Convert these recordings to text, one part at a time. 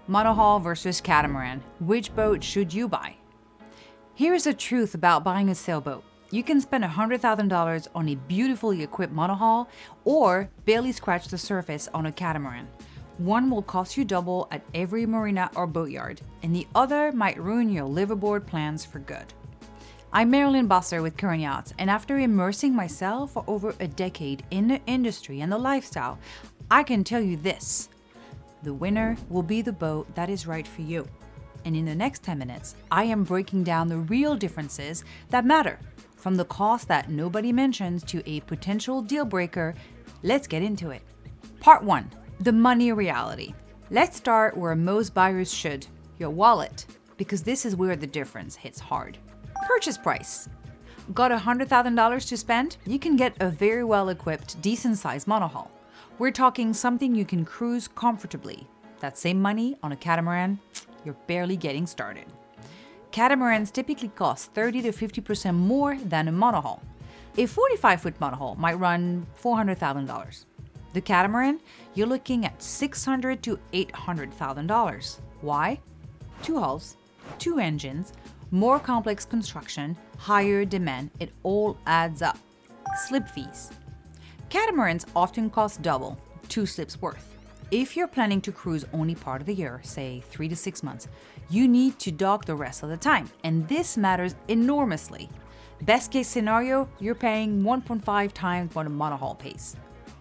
Monohull versus catamaran. Which boat should you buy? Here's the truth about buying a sailboat. You can spend $100,000 on a beautifully equipped monohull or barely scratch the surface on a catamaran. One will cost you double at every marina or boatyard, and the other might ruin your liveaboard plans for good. I'm Marilyn Bosser with Current Yachts, and after immersing myself for over a decade in the industry and the lifestyle, I can tell you this: the winner will be the boat that is right for you. And in the next 10 minutes, I am breaking down the real differences that matter, from the cost that nobody mentions to a potential deal breaker. Let's get into it. Part 1. The money reality. Let's start where most buyers should, your wallet, because this is where the difference hits hard. Purchase price. Got $100,000 to spend? You can get a very well-equipped, decent-sized monohull. We're talking something you can cruise comfortably. That same money on a catamaran, you're barely getting started. Catamarans typically cost 30 to 50% more than a monohull. A 45-foot monohull might run $400,000. The catamaran, you're looking at $600,000 to $800,000. Why? 2 hulls, 2 engines, more complex construction, higher demand, it all adds up. Slip fees. Catamarans often cost double, 2 slips worth. If you're planning to cruise only part of the year, say 3 to 6 months, you need to dock the rest of the time, and this matters enormously. Best case scenario, you're paying 1.5 times what a monohull pays.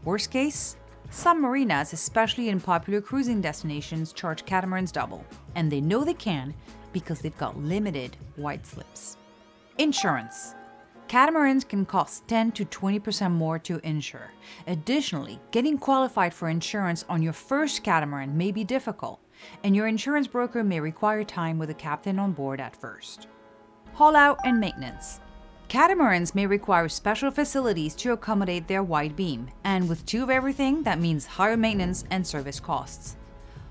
Worst case, some marinas, especially in popular cruising destinations, charge catamarans double, and they know they can because they've got limited white slips. Insurance. Catamarans can cost 10 to 20% more to insure. Additionally, getting qualified for insurance on your first catamaran may be difficult, and your insurance broker may require time with a captain on board at first. Haul out and maintenance. Catamarans may require special facilities to accommodate their wide beam, and with 2 of everything, that means higher maintenance and service costs.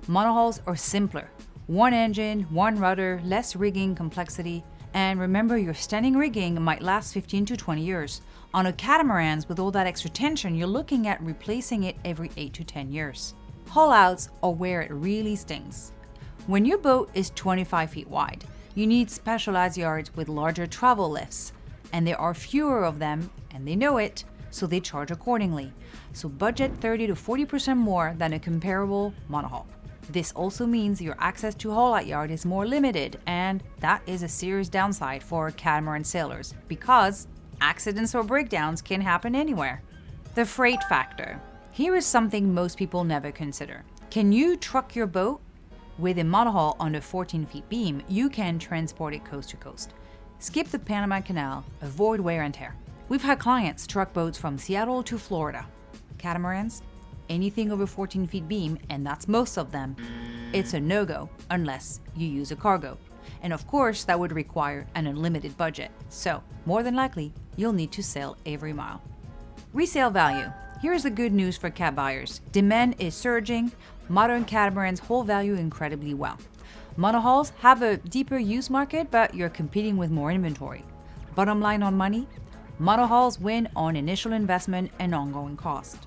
Monohulls are simpler. 1 engine, 1 rudder, less rigging complexity, and remember, your standing rigging might last 15 to 20 years. On a catamarans, with all that extra tension, you're looking at replacing it every 8 to 10 years. Haul outs are where it really stings. When your boat is 25 feet wide, you need specialized yards with larger travel lifts, and there are fewer of them, and they know it, so they charge accordingly. So budget 30 to 40% more than a comparable monohull. This also means your access to haul-out yard is more limited, and that is a serious downside for catamaran sailors because accidents or breakdowns can happen anywhere. The freight factor. Here is something most people never consider. Can you truck your boat? With a monohull on a 14 feet beam, you can transport it coast to coast. Skip the Panama Canal, avoid wear and tear. We've had clients truck boats from Seattle to Florida. Catamarans? Anything over 14 feet beam, and that's most of them, it's a no-go unless you use a cargo. And of course, that would require an unlimited budget. So, more than likely, you'll need to sail every mile. Resale value. Here's the good news for cat buyers. Demand is surging. Modern catamarans hold value incredibly well. Monohulls have a deeper use market, but you're competing with more inventory. Bottom line on money, monohulls win on initial investment and ongoing cost.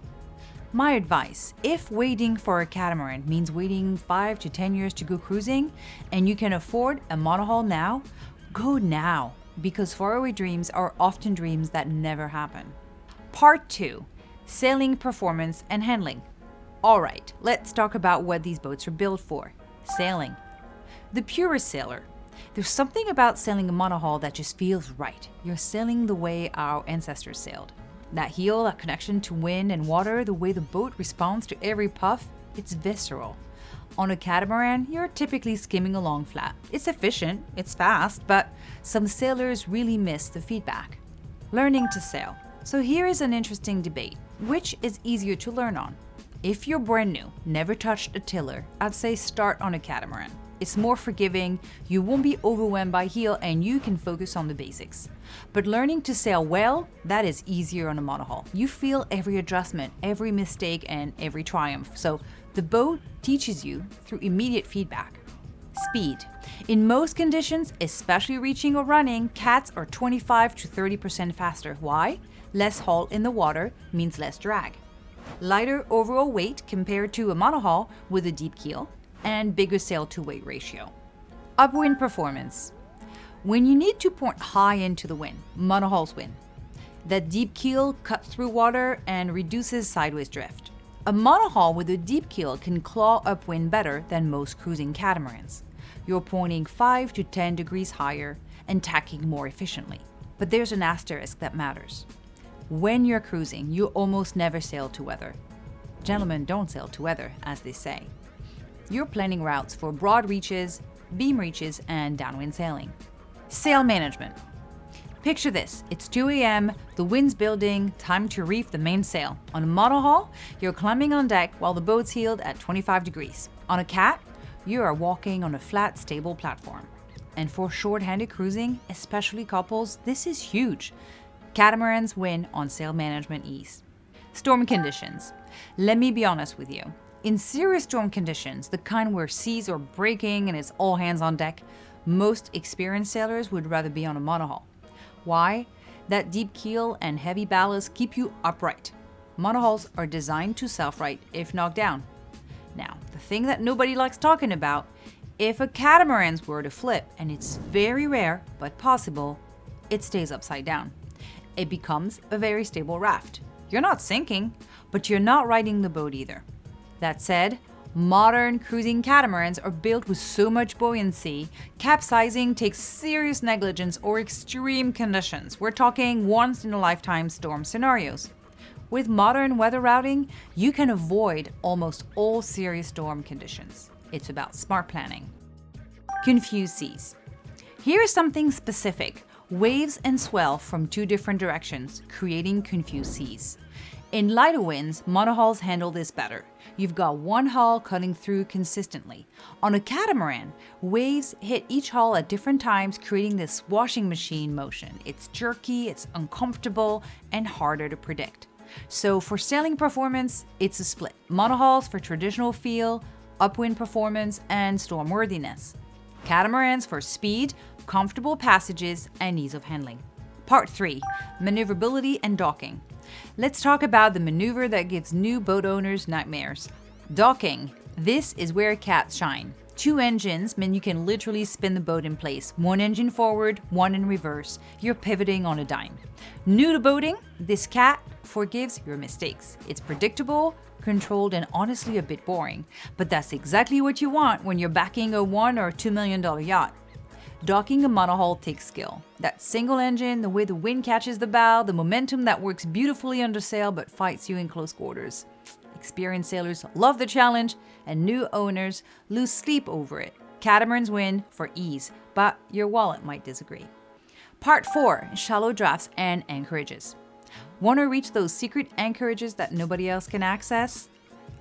My advice, if waiting for a catamaran means waiting 5 to 10 years to go cruising, and you can afford a monohull now, go now, because faraway dreams are often dreams that never happen. Part 2. Sailing performance and handling. Alright, let's talk about what these boats are built for. Sailing. The purest sailor. There's something about sailing a monohull that just feels right. You're sailing the way our ancestors sailed. That heel, that connection to wind and water, the way the boat responds to every puff, it's visceral. On a catamaran, you're typically skimming along flat. It's efficient, it's fast, but some sailors really miss the feedback. Learning to sail. So here is an interesting debate. Which is easier to learn on? If you're brand new, never touched a tiller, I'd say start on a catamaran. It's more forgiving, you won't be overwhelmed by heel, and you can focus on the basics. But learning to sail well, that is easier on a monohull. You feel every adjustment, every mistake, and every triumph. So the boat teaches you through immediate feedback. Speed. In most conditions, especially reaching or running, cats are 25 to 30% faster. Why? Less hull in the water means less drag. Lighter overall weight compared to a monohull with a deep keel, and bigger sail to weight ratio. Upwind performance. When you need to point high into the wind, monohulls win. That deep keel cuts through water and reduces sideways drift. A monohull with a deep keel can claw upwind better than most cruising catamarans. You're pointing 5 to 10 degrees higher and tacking more efficiently. But there's an asterisk that matters. When you're cruising, you almost never sail to weather. Gentlemen don't sail to weather, as they say. You're planning routes for broad reaches, beam reaches, and downwind sailing. Sail management. Picture this, it's 2 a.m., the wind's building, time to reef the mainsail. On a monohull, you're climbing on deck while the boat's heeled at 25 degrees. On a cat, you are walking on a flat, stable platform. And for short-handed cruising, especially couples, this is huge. Catamarans win on sail management ease. Storm conditions. Let me be honest with you. In serious storm conditions, the kind where seas are breaking and it's all hands on deck, most experienced sailors would rather be on a monohull. Why? That deep keel and heavy ballast keep you upright. Monohulls are designed to self-right if knocked down. Now, the thing that nobody likes talking about, if a catamaran were to flip, and it's very rare but possible, it stays upside down. It becomes a very stable raft. You're not sinking, but you're not riding the boat either. That said, modern cruising catamarans are built with so much buoyancy, capsizing takes serious negligence or extreme conditions. We're talking once-in-a-lifetime storm scenarios. With modern weather routing, you can avoid almost all serious storm conditions. It's about smart planning. Confused seas. Here's something specific. Waves and swell from 2 different directions, creating confused seas. In lighter winds, monohulls handle this better. You've got one hull cutting through consistently. On a catamaran, waves hit each hull at different times, creating this washing machine motion. It's jerky, it's uncomfortable, and harder to predict. So for sailing performance, it's a split. Monohulls for traditional feel, upwind performance, and stormworthiness. Catamarans for speed, comfortable passages, and ease of handling. Part 3. Maneuverability and docking. Let's talk about the maneuver that gives new boat owners nightmares. Docking. This is where cats shine. 2 engines mean you can literally spin the boat in place. 1 engine forward, 1 in reverse. You're pivoting on a dime. New to boating, this cat forgives your mistakes. It's predictable, controlled, and honestly a bit boring. But that's exactly what you want when you're backing a $1 or $2 million yacht. Docking a monohull takes skill. That single engine, the way the wind catches the bow, the momentum that works beautifully under sail but fights you in close quarters. Experienced sailors love the challenge, and new owners lose sleep over it. Catamarans win for ease, but your wallet might disagree. Part 4. Shallow drafts and anchorages. Want to reach those secret anchorages that nobody else can access?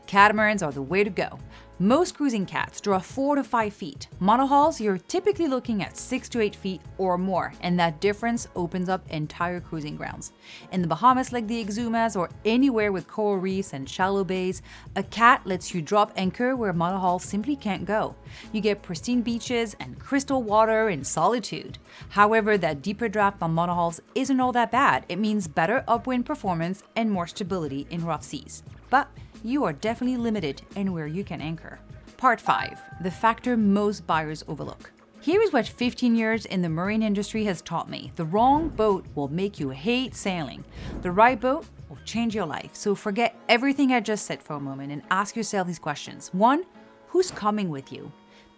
Catamarans are the way to go. Most cruising cats draw 4 to 5 feet. Monohulls, you're typically looking at 6 to 8 feet or more, and that difference opens up entire cruising grounds. In the Bahamas like the Exumas or anywhere with coral reefs and shallow bays, a cat lets you drop anchor where monohulls simply can't go. You get pristine beaches and crystal water in solitude. However, that deeper draft on monohulls isn't all that bad. It means better upwind performance and more stability in rough seas. But you are definitely limited in where you can anchor. Part 5. The factor most buyers overlook. Here is what 15 years in the marine industry has taught me. The wrong boat will make you hate sailing. The right boat will change your life. So forget everything I just said for a moment and ask yourself these questions. 1. Who's coming with you?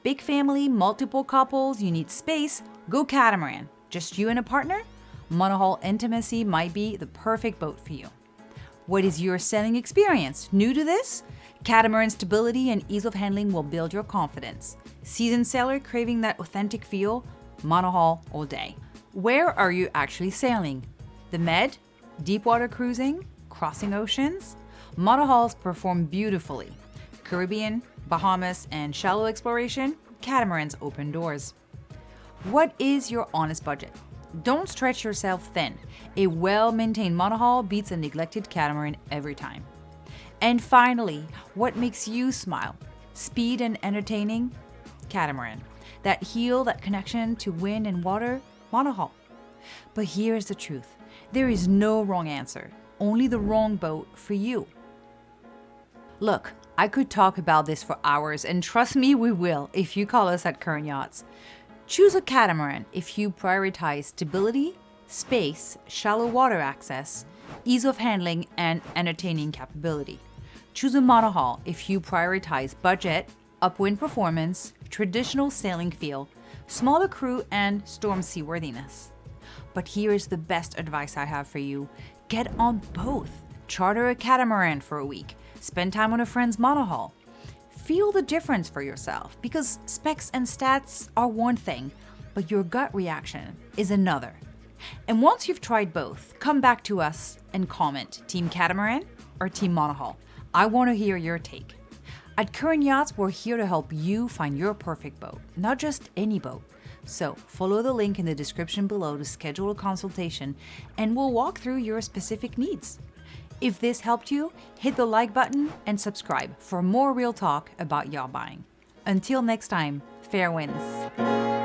Big family, multiple couples, you need space? Go catamaran. Just you and a partner? Monohull intimacy might be the perfect boat for you. What is your sailing experience? New to this? Catamaran stability and ease of handling will build your confidence. Seasoned sailor craving that authentic feel? Monohull all day. Where are you actually sailing? The Med? Deep water cruising? Crossing oceans? Monohulls perform beautifully. Caribbean, Bahamas, and shallow exploration? Catamarans open doors. What is your honest budget? Don't stretch yourself thin. A well-maintained monohull beats a neglected catamaran every time. And finally, what makes you smile? Speed and entertaining? Catamaran. That heel, that connection to wind and water? Monohull. But here's the truth. There is no wrong answer, only the wrong boat for you. Look, I could talk about this for hours, and trust me, we will if you call us at Current Yachts. Choose a catamaran if you prioritize stability, space, shallow water access, ease of handling, and entertaining capability. Choose a monohull if you prioritize budget, upwind performance, traditional sailing feel, smaller crew, and storm seaworthiness. But here is the best advice I have for you. Get on both. Charter a catamaran for a week. Spend time on a friend's monohull. Feel the difference for yourself, because specs and stats are one thing, but your gut reaction is another. And once you've tried both, come back to us and comment Team Catamaran or Team Monohull. I want to hear your take. At Current Yachts, we're here to help you find your perfect boat, not just any boat. So follow the link in the description below to schedule a consultation, and we'll walk through your specific needs. If this helped you, hit the like button and subscribe for more real talk about yacht buying. Until next time, fair winds.